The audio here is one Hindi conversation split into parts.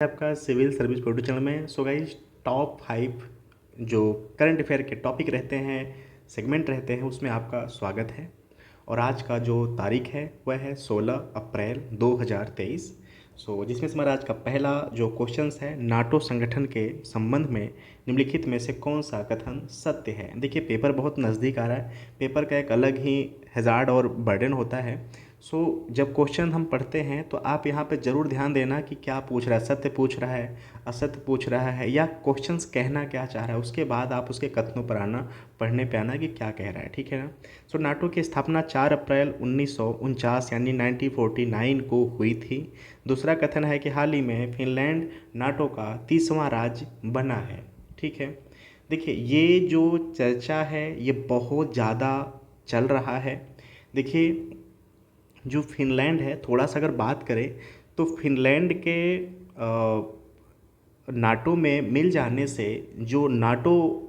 आपका सिविल सर्विस प्रोड्यूस चैनल में। सो गाइस, टॉप 5 जो करंट अफेयर के टॉपिक रहते हैं, सेगमेंट रहते हैं, उसमें आपका स्वागत है। और आज का जो तारीख है वह है 16 अप्रैल 2023। जिसमें से हमारा आज का पहला जो क्वेश्चंस है, नाटो संगठन के संबंध में निम्नलिखित में से कौन सा कथन सत्य है। देखिए, पेपर बहुत नज़दीक आ रहा है। पेपर का एक अलग ही हैज़ार्ड और बर्डन होता है। जब क्वेश्चन हम पढ़ते हैं तो आप यहाँ पे ज़रूर ध्यान देना कि क्या पूछ रहा है, सत्य पूछ रहा है, असत्य पूछ रहा है, या क्वेश्चंस कहना क्या चाह रहा है। उसके बाद आप उसके कथनों पर आना, पढ़ने पे आना कि क्या कह रहा है, ठीक है ना। नाटो की स्थापना 4 अप्रैल 1949 यानी 1949 को हुई थी। दूसरा कथन है कि हाल ही में फिनलैंड नाटो का 30वां राज्य बना है, ठीक है। देखिए, ये जो चर्चा है ये बहुत ज़्यादा चल रहा है। देखिए, जो फिनलैंड है, थोड़ा सा अगर बात करें तो फिनलैंड के नाटो में मिल जाने से जो नाटो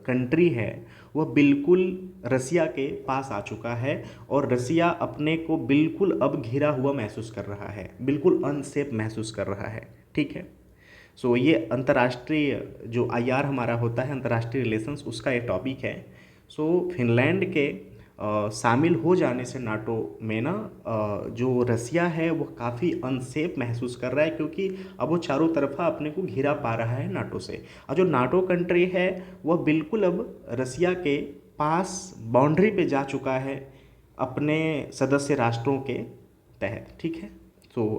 कंट्री है वह बिल्कुल रसिया के पास आ चुका है, और रसिया अपने को बिल्कुल अब घिरा हुआ महसूस कर रहा है, बिल्कुल अनसेफ महसूस कर रहा है, ठीक है। ये अंतर्राष्ट्रीय जो आईआर हमारा होता है, अंतर्राष्ट्रीय रिलेशंस, उसका ये टॉपिक है। फिनलैंड के शामिल हो जाने से नाटो में ना जो रसिया है वो काफ़ी अनसेफ महसूस कर रहा है, क्योंकि अब वो चारों तरफा अपने को घिरा पा रहा है नाटो से। और जो नाटो कंट्री है वह बिल्कुल अब रसिया के पास बाउंड्री पे जा चुका है अपने सदस्य राष्ट्रों के तहत, ठीक है।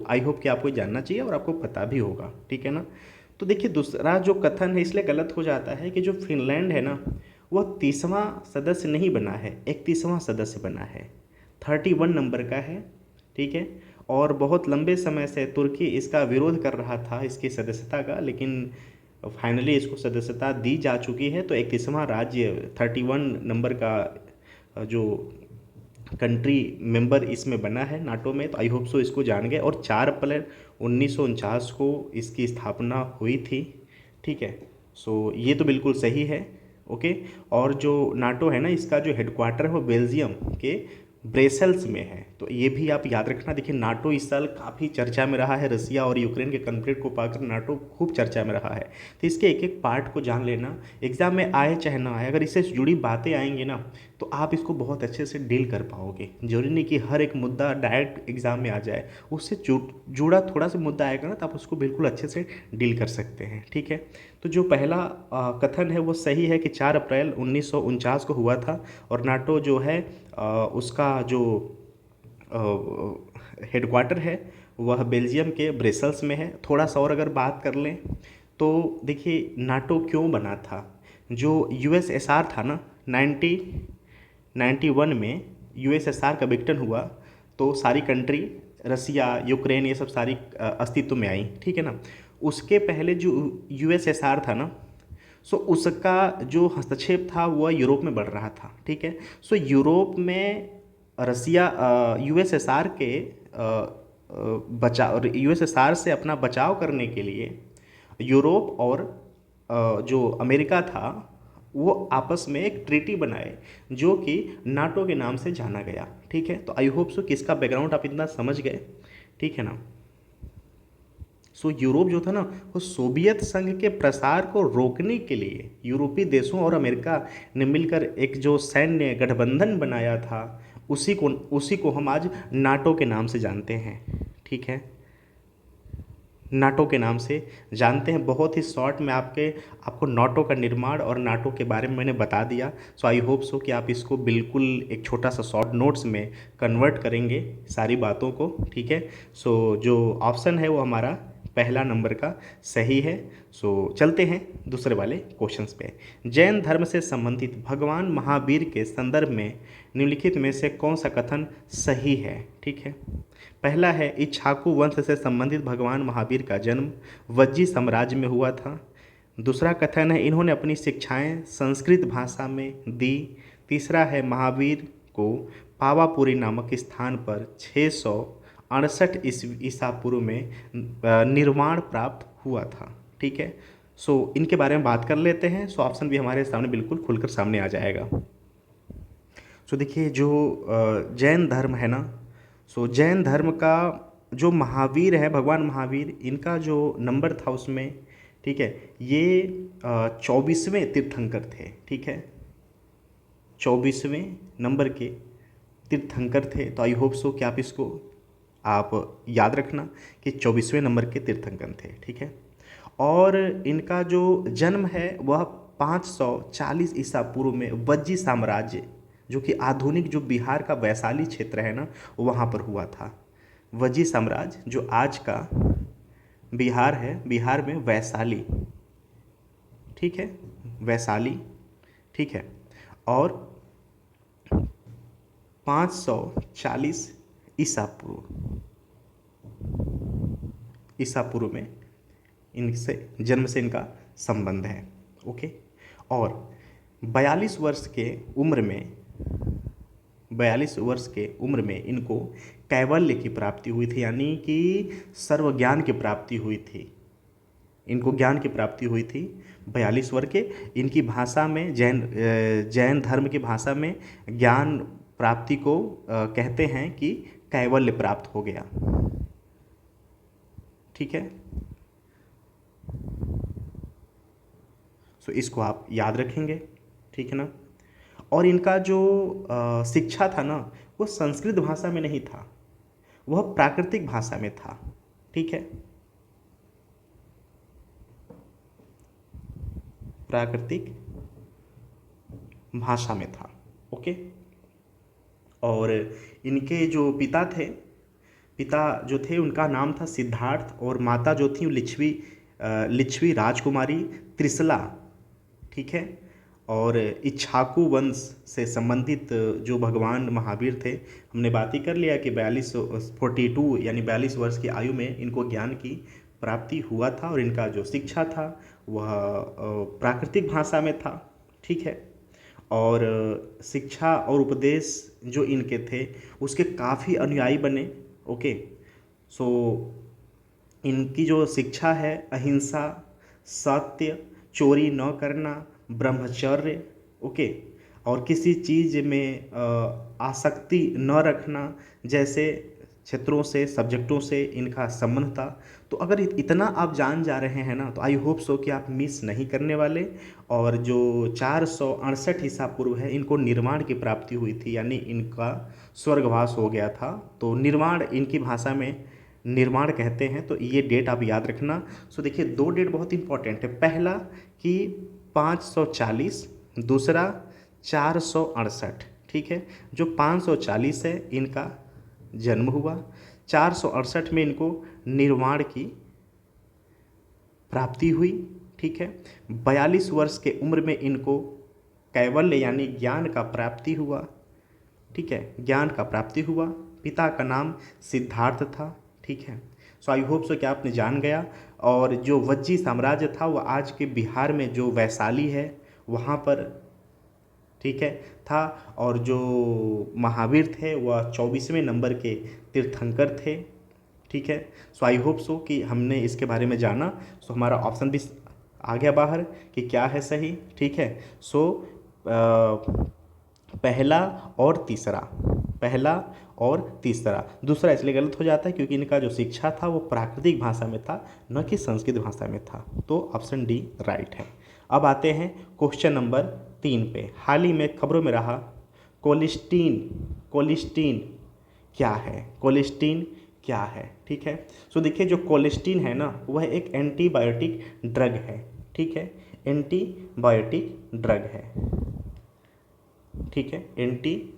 आई होप कि आपको जानना चाहिए और आपको पता भी होगा, ठीक है ना। तो देखिए, दूसरा जो कथन है इसलिए गलत हो जाता है कि जो फिनलैंड है ना वह 30वां सदस्य नहीं बना है, 31वां सदस्य बना है, 31 नंबर का है, ठीक है। और बहुत लंबे समय से तुर्की इसका विरोध कर रहा था, इसकी सदस्यता का, लेकिन फाइनली इसको सदस्यता दी जा चुकी है। तो 31वां राज्य, 31 नंबर का जो कंट्री मेंबर इसमें बना है नाटो में। तो आई होप सो इसको जान गए। और 4 अप्रैल 1949 को इसकी स्थापना हुई थी, ठीक है। ये तो बिल्कुल सही है, ओके। और जो नाटो है ना, इसका जो हेडक्वार्टर है वो बेल्जियम के ब्रेसल्स में है, तो ये भी आप याद रखना। देखिए, नाटो इस साल काफ़ी चर्चा में रहा है, रसिया और यूक्रेन के कन्फ्लिक्ट को पाकर नाटो खूब चर्चा में रहा है। तो इसके एक एक पार्ट को जान लेना, एग्जाम में आए चाहे ना आए, अगर इससे जुड़ी बातें आएंगी ना तो आप इसको बहुत अच्छे से डील कर पाओगे। जरूरी नहीं कि हर एक मुद्दा डायरेक्ट एग्जाम में आ जाए, उससे जुड़ा थोड़ा सा मुद्दा आएगा ना तो आप उसको बिल्कुल अच्छे से डील कर सकते हैं, ठीक है। तो जो पहला कथन है वो सही है कि 4 अप्रैल 1949 को हुआ था, और नाटो जो है उसका जो हेडक्वार्टर है वह बेल्जियम के ब्रसेल्स में है। थोड़ा सा और अगर बात कर लें तो देखिए, नाटो क्यों बना था। जो यूएसएसआर था ना, 1991 में यूएसएसआर का विघटन हुआ, तो सारी कंट्री, रसिया, यूक्रेन, ये सब सारी अस्तित्व में आई, ठीक है ना। उसके पहले जो यूएसएसआर था ना, उसका जो हस्तक्षेप था वह यूरोप में बढ़ रहा था, ठीक है। यूरोप में रसिया यूएसएसआर के बचाव, यूएसएसआर से अपना बचाव करने के लिए यूरोप और जो अमेरिका था वो आपस में एक ट्रीटी बनाए, जो कि नाटो के नाम से जाना गया, ठीक है। तो आई होप सो कि इसका बैकग्राउंड आप इतना समझ गए, ठीक है ना। यूरोप जो था ना, वो सोवियत संघ के प्रसार को रोकने के लिए यूरोपीय देशों और अमेरिका ने मिलकर एक जो सैन्य गठबंधन बनाया था, उसी को हम आज नाटो के नाम से जानते हैं, ठीक है। नाटो के नाम से जानते हैं। बहुत ही शॉर्ट में आपको नाटो का निर्माण और नाटो के बारे में मैंने बता दिया। आई होप सो कि आप इसको बिल्कुल एक छोटा सा शॉर्ट नोट्स में कन्वर्ट करेंगे सारी बातों को, ठीक है। जो ऑप्शन है वो हमारा पहला नंबर का सही है। चलते हैं दूसरे वाले क्वेश्चंस पे। जैन धर्म से संबंधित भगवान महावीर के संदर्भ में निम्नलिखित में से कौन सा कथन सही है, ठीक है। पहला है, इक्ष्वाकु वंश से संबंधित भगवान महावीर का जन्म वज्जी साम्राज्य में हुआ था। दूसरा कथन है, इन्होंने अपनी शिक्षाएं संस्कृत भाषा में दी। तीसरा है, महावीर को पावापुरी नामक स्थान पर 668 ईसा पूर्व में निर्वाण प्राप्त हुआ था, ठीक है। इनके बारे में बात कर लेते हैं। ऑप्शन भी हमारे सामने बिल्कुल खुलकर सामने आ जाएगा। देखिए, जो जैन धर्म है ना, जैन धर्म का जो महावीर है, भगवान महावीर, इनका जो नंबर था उसमें, ठीक है, ये 24वें तीर्थंकर थे, ठीक है, 24वें नंबर के तीर्थंकर थे। तो आई होप सो कि आप इसको आप याद रखना कि 24वें नंबर के तीर्थंकर थे, ठीक है। और इनका जो जन्म है वह 540 ईसा पूर्व में वज्जी साम्राज्य, जो कि आधुनिक जो बिहार का वैशाली क्षेत्र है ना, वहाँ पर हुआ था। वज्जी साम्राज्य जो आज का बिहार है, बिहार में वैशाली, ठीक है, वैशाली, ठीक है। और 540 ईसा पूर्व, ईसा पूर्व में इनसे जन्म से इनका संबंध है, ओके। और 42 वर्ष के उम्र में, 42 वर्ष के उम्र में इनको कैवल्य की प्राप्ति हुई थी, यानी कि सर्वज्ञान की प्राप्ति हुई थी। इनको ज्ञान की प्राप्ति हुई थी 42 वर्ष के। इनकी भाषा में जैन धर्म की भाषा में ज्ञान प्राप्ति को कहते हैं कि कैवल्य प्राप्त हो गया, ठीक है। सो इसको आप याद रखेंगे, ठीक है ना। और इनका जो शिक्षा था ना, वो संस्कृत भाषा में नहीं था, वह प्राकृतिक भाषा में था, ठीक है, प्राकृतिक भाषा में था, ओके। और इनके जो पिता थे, पिता जो थे उनका नाम था सिद्धार्थ, और माता जो थी लिच्छवी राजकुमारी त्रिशला, ठीक है। और इक्ष्वाकु वंश से संबंधित जो भगवान महावीर थे, हमने बात ही कर लिया कि 42 यानी 42 वर्ष की आयु में इनको ज्ञान की प्राप्ति हुआ था, और इनका जो शिक्षा था वह प्राकृतिक भाषा में था, ठीक है। और शिक्षा और उपदेश जो इनके थे उसके काफ़ी अनुयायी बने, ओके। सो इनकी जो शिक्षा है अहिंसा, सत्य, चोरी न करना, ब्रह्मचर्य, ओके, और किसी चीज़ में आसक्ति न रखना, जैसे क्षेत्रों से, सब्जेक्टों से इनका संबंध था। तो अगर इतना आप जान जा रहे हैं ना, तो आई होप सो कि आप मिस नहीं करने वाले। और जो 468 ईसा पूर्व है, इनको निर्वाण की प्राप्ति हुई थी, यानी इनका स्वर्गवास हो गया था। तो निर्वाण इनकी भाषा में निर्माण कहते हैं, तो ये डेट आप याद रखना। सो देखिए, दो डेट बहुत इंपॉर्टेंट है। पहला कि 540, दूसरा 468, ठीक है। जो 540 है इनका जन्म हुआ, 468 में इनको निर्वाण की प्राप्ति हुई, ठीक है। 42 वर्ष के उम्र में इनको कैवल्य यानी ज्ञान का प्राप्ति हुआ, ठीक है, ज्ञान का प्राप्ति हुआ। पिता का नाम सिद्धार्थ था, ठीक है। सो आई होप सो कि आपने जान गया। और जो वज्जी साम्राज्य था वो आज के बिहार में जो वैशाली है वहाँ पर, ठीक है, था। और जो महावीर थे वह 24वें नंबर के तीर्थंकर थे, ठीक है। सो आई होप सो कि हमने इसके बारे में जाना। सो हमारा ऑप्शन भी आ गया बाहर कि क्या है सही, ठीक है। सो पहला और तीसरा, पहला और तीसरा। दूसरा इसलिए गलत हो जाता है क्योंकि इनका जो शिक्षा था वो प्राकृतिक भाषा में था, न कि संस्कृत भाषा में था। तो ऑप्शन डी राइट है। अब आते हैं क्वेश्चन नंबर 3 पे। हाल ही में खबरों में रहा कोलिस्टीन, कोलिस्टीन क्या है, कोलिस्टीन क्या है, ठीक है। सो देखिए, जो कोलिस्टीन है ना वह एक एंटीबायोटिक ड्रग है, ठीक है, एंटीबायोटिक ड्रग है, ठीक है, एंटीबायोटिक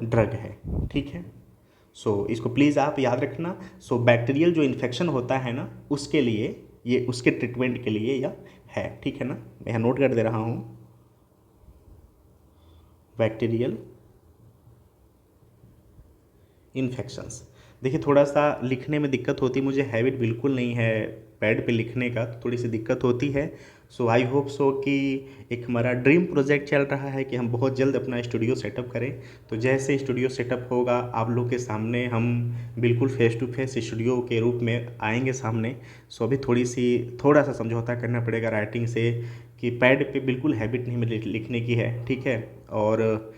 ड्रग है, ठीक है। सो इसको प्लीज़ आप याद रखना। सो बैक्टीरियल जो इन्फेक्शन होता है ना उसके लिए, ये उसके ट्रीटमेंट के लिए यह है, ठीक है ना। मैं यहाँ नोट कर दे रहा हूँ, बैक्टीरियल इन्फेक्शंस। देखिए, थोड़ा सा लिखने में दिक्कत होती है, मुझे हैबिट बिल्कुल नहीं है पैड पे लिखने का, तो थोड़ी सी दिक्कत होती है। सो आई होप सो कि एक हमारा ड्रीम प्रोजेक्ट चल रहा है कि हम बहुत जल्द अपना स्टूडियो सेटअप करें। तो जैसे स्टूडियो सेटअप होगा आप लोग के सामने हम बिल्कुल फेस टू फेस स्टूडियो के रूप में आएंगे सामने। सो अभी थोड़ा सा समझौता करना पड़ेगा राइटिंग से कि पैड पे बिल्कुल हैबिट नहीं लिखने की है, ठीक है। और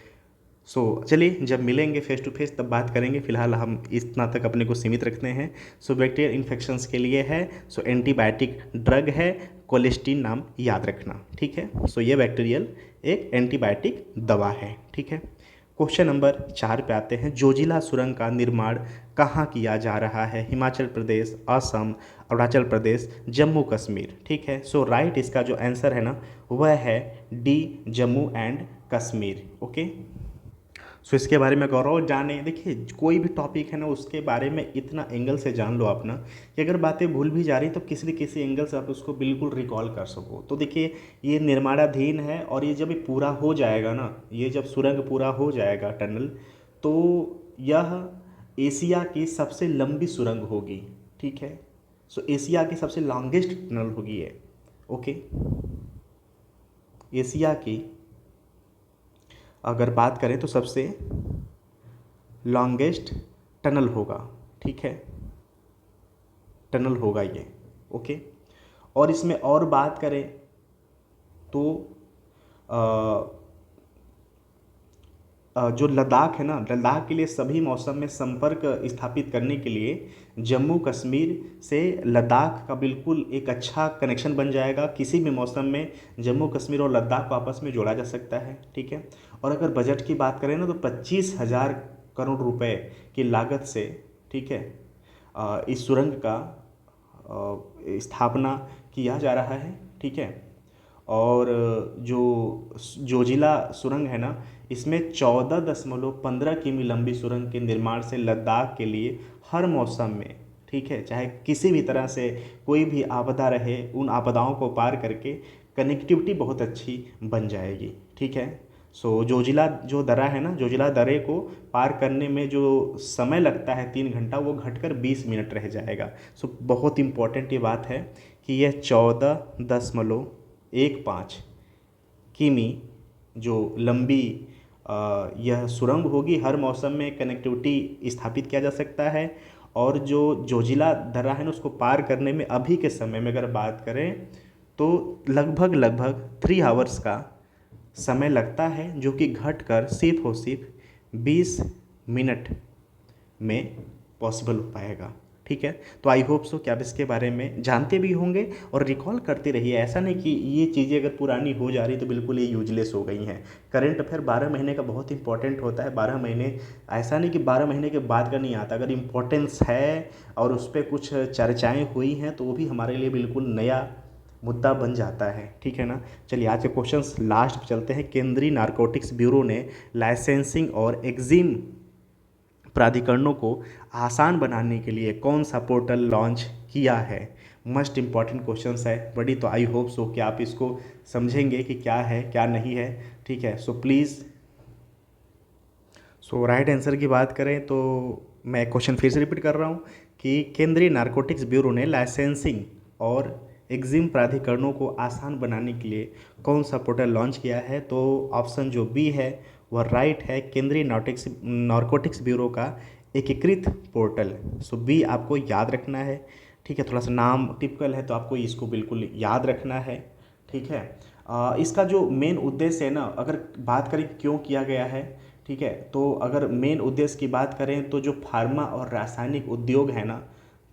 चलिए जब मिलेंगे फेस टू फेस तब बात करेंगे, फिलहाल हम इतना तक अपने को सीमित रखते हैं। बैक्टीरियल इन्फेक्शंस के लिए है, एंटीबायोटिक ड्रग है, कोलेस्टीन नाम याद रखना, ठीक है। ये बैक्टीरियल एक एंटीबायोटिक दवा है, ठीक है। क्वेश्चन नंबर 4 पे आते हैं। जोजिला सुरंग का निर्माण कहाँ किया जा रहा है? हिमाचल प्रदेश, असम, अरुणाचल प्रदेश, जम्मू कश्मीर, ठीक है। राइट इसका जो आंसर है ना वह है D, Jammu and Kashmir, okay. इसके बारे में गौरव जाने, देखिए कोई भी टॉपिक है ना उसके बारे में इतना एंगल से जान लो आप ना कि अगर बातें भूल भी जा रही तो किसी न किसी एंगल से आप उसको बिल्कुल रिकॉल कर सको। तो देखिए ये निर्माणाधीन है और ये जब ये पूरा हो जाएगा ना, ये जब सुरंग पूरा हो जाएगा टनल, तो यह एशिया की सबसे लंबी सुरंग होगी, ठीक है। एशिया की सबसे लॉन्गेस्ट टनल होगी ये, ओके। एशिया की अगर बात करें तो सबसे लॉन्गेस्ट टनल होगा, ठीक है, टनल होगा ये, ओके। और इसमें और बात करें तो जो लद्दाख है ना, लद्दाख के लिए सभी मौसम में संपर्क स्थापित करने के लिए जम्मू कश्मीर से लद्दाख का बिल्कुल एक अच्छा कनेक्शन बन जाएगा। किसी भी मौसम में जम्मू कश्मीर और लद्दाख को आपस में जोड़ा जा सकता है, ठीक है। और अगर बजट की बात करें ना तो 25,000 करोड़ रुपए की लागत से, ठीक है, इस सुरंग का स्थापना किया जा रहा है, ठीक है। और जो जोजिला सुरंग है ना, इसमें 14.15 किमी लंबी सुरंग के निर्माण से लद्दाख के लिए हर मौसम में, ठीक है, चाहे किसी भी तरह से कोई भी आपदा रहे, उन आपदाओं को पार करके कनेक्टिविटी बहुत अच्छी बन जाएगी, ठीक है। जोजिला जो दर्रा है ना, जोजिला दर्रे को पार करने में जो समय लगता है 3 घंटा, वो घटकर 20 मिनट रह जाएगा। बहुत इम्पॉर्टेंट ये बात है कि यह 14.15 किमी जो लंबी यह सुरंग होगी, हर मौसम में कनेक्टिविटी स्थापित किया जा सकता है। और जो जोजिला दर्रा है ना उसको पार करने में अभी के समय में अगर बात करें तो लगभग 3 आवर्स का समय लगता है, जो कि घटकर सिर्फ और सिर्फ 20 मिनट में पॉसिबल हो पाएगा, ठीक है। तो आई होप सो कि आप इसके बारे में जानते भी होंगे और रिकॉल करते रहिए। ऐसा नहीं कि ये चीज़ें अगर पुरानी हो जा रही तो बिल्कुल ये यूजलेस हो गई हैं। करंट अफेयर 12 महीने का बहुत इंपॉर्टेंट होता है। 12 महीने, ऐसा नहीं कि 12 महीने के बाद का नहीं आता, अगर इम्पोर्टेंस है और उस पर कुछ चर्चाएँ हुई हैं तो वो भी हमारे लिए बिल्कुल नया मुद्दा बन जाता है, ठीक है ना। चलिए आज के क्वेश्चंस लास्ट पे चलते हैं। केंद्रीय नारकोटिक्स ब्यूरो ने लाइसेंसिंग और एग्जिम प्राधिकरणों को आसान बनाने के लिए कौन सा पोर्टल लॉन्च किया है? मस्ट इम्पॉर्टेंट क्वेश्चंस है बड़ी, तो आई होप सो कि आप इसको समझेंगे कि क्या है क्या नहीं है, ठीक है। प्लीज़ राइट आंसर की बात करें तो मैं क्वेश्चन फिर से रिपीट कर रहा हूँ कि केंद्रीय नारकोटिक्स ब्यूरो ने लाइसेंसिंग और एग्जिम प्राधिकरणों को आसान बनाने के लिए कौन सा पोर्टल लॉन्च किया है? तो ऑप्शन जो बी है वह राइट है, केंद्रीय नारकोटिक्स ब्यूरो का एकीकृत पोर्टल। बी आपको याद रखना है, ठीक है। थोड़ा सा नाम टिपिकल है तो आपको इसको बिल्कुल याद रखना है, ठीक है। इसका जो मेन उद्देश्य है ना, अगर बात करें क्यों किया गया है, ठीक है, तो अगर मेन उद्देश्य की बात करें तो जो फार्मा और रासायनिक उद्योग है ना,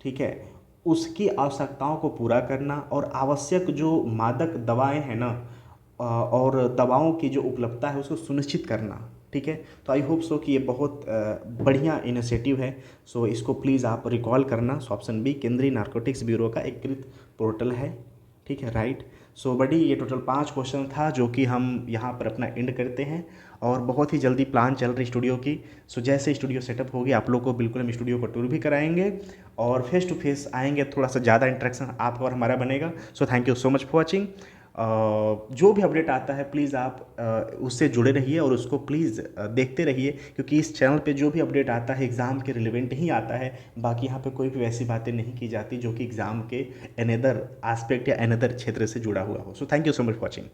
ठीक है, उसकी आवश्यकताओं को पूरा करना और आवश्यक जो मादक दवाएं हैं ना और दवाओं की जो उपलब्धता है उसको सुनिश्चित करना, ठीक है। तो आई होप सो कि ये बहुत बढ़िया इनिशिएटिव है। इसको प्लीज़ आप रिकॉल करना। ऑप्शन बी केंद्रीय नारकोटिक्स ब्यूरो का एकीकृत पोर्टल है, ठीक है, राइट। बड़ी ये टोटल 5 क्वेश्चन था जो कि हम यहाँ पर अपना एंड करते हैं और बहुत ही जल्दी प्लान चल रही स्टूडियो की। जैसे स्टूडियो सेटअप होगी आप लोग को बिल्कुल हम स्टूडियो का टूर भी कराएंगे और फेस टू फेस आएंगे, थोड़ा सा ज़्यादा इंटरेक्शन आपका और हमारा बनेगा। Thank you so much for watching. जो भी अपडेट आता है प्लीज़ आप उससे जुड़े रहिए और उसको प्लीज़ देखते रहिए, क्योंकि इस चैनल पे जो भी अपडेट आता है एग्ज़ाम के रिलेवेंट ही आता है। बाकी यहाँ पे कोई भी वैसी बातें नहीं की जाती जो कि एग्ज़ाम के अनदर एस्पेक्ट या अनदर क्षेत्र से जुड़ा हुआ हो। Thank you so much for watching.